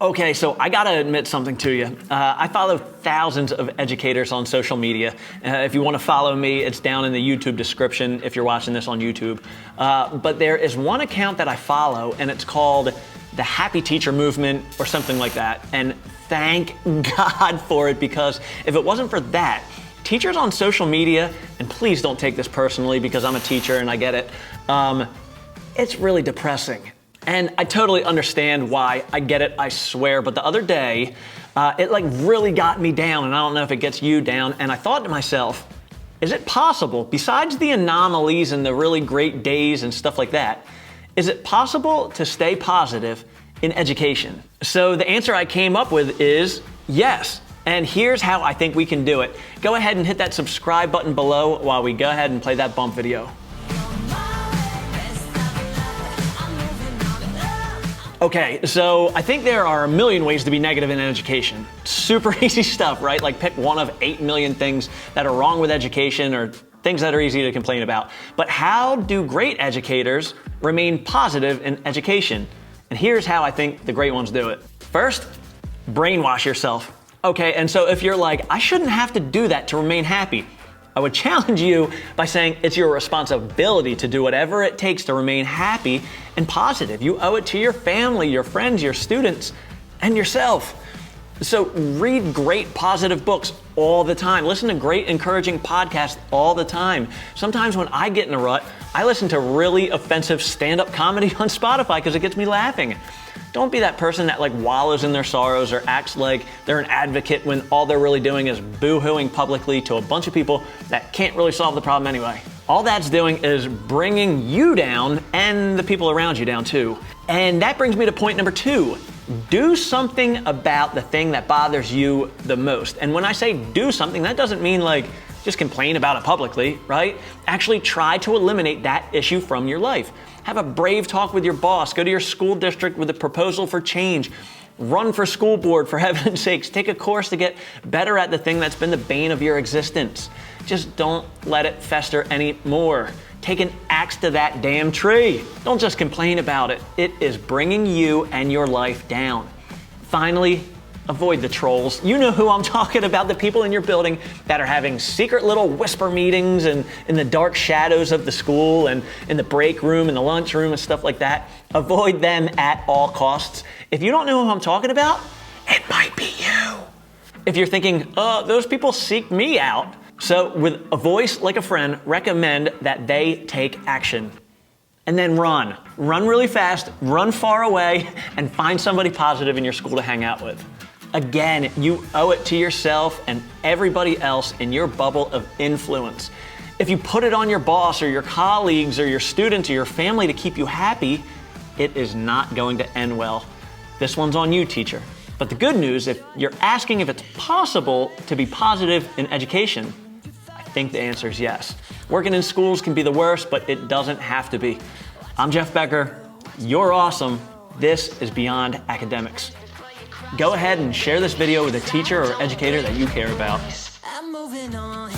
Okay, so I gotta admit something to you. I follow thousands of educators on social media. If you wanna follow me, it's down in the YouTube description if you're watching this on YouTube. But there is one account that I follow, and it's called the Happy Teacher Movement or something like that. And thank God for it, because if it wasn't for that, teachers on social media, and please don't take this personally because I'm a teacher and I get it, it's really depressing. And I totally understand why. I get it, I swear. But the other day, it like really got me down, and I don't know if it gets you down. And I thought to myself, is it possible, besides the anomalies and the really great days and stuff like that, is it possible to stay positive in education? So the answer I came up with is yes. And here's how I think we can do it. Go ahead and hit that subscribe button below while we go ahead and play that bump video. Okay, so I think there are a million ways to be negative in education. Super easy stuff, right? Like pick one of 8 million things that are wrong with education or things that are easy to complain about. But how do great educators remain positive in education? And here's how I think the great ones do it. First, brainwash yourself. Okay, and so if you're like, I shouldn't have to do that to remain happy, I would challenge you by saying it's your responsibility to do whatever it takes to remain happy and positive. You owe it to your family, your friends, your students, and yourself. So read great positive books all the time. Listen to great encouraging podcasts all the time. Sometimes when I get in a rut, I listen to really offensive stand-up comedy on Spotify because it gets me laughing. Don't be that person that like wallows in their sorrows or acts like they're an advocate when all they're really doing is boo-hooing publicly to a bunch of people that can't really solve the problem anyway. All that's doing is bringing you down and the people around you down too. And that brings me to point number 2. Do something about the thing that bothers you the most. And when I say do something, that doesn't mean like just complain about it publicly, right? Actually try to eliminate that issue from your life. Have a brave talk with your boss. Go to your school district with a proposal for change. Run for school board, for heaven's sakes. Take a course to get better at the thing that's been the bane of your existence. Just don't let it fester anymore. Take an axe to that damn tree. Don't just complain about it. It is bringing you and your life down. Finally, avoid the trolls. You know who I'm talking about, the people in your building that are having secret little whisper meetings and in the dark shadows of the school and in the break room and the lunch room and stuff like that. Avoid them at all costs. If you don't know who I'm talking about, it might be you. If you're thinking, those people seek me out. So with a voice like a friend, recommend that they take action. And then run. Run really fast, run far away, and find somebody positive in your school to hang out with. Again, you owe it to yourself and everybody else in your bubble of influence. If you put it on your boss or your colleagues or your students or your family to keep you happy, it is not going to end well. This one's on you, teacher. But the good news, if you're asking if it's possible to be positive in education, I think the answer is yes. Working in schools can be the worst, but it doesn't have to be. I'm Jeff Becker. You're awesome. This is Beyond Academics. Go ahead and share this video with a teacher or educator that you care about. I'm moving on.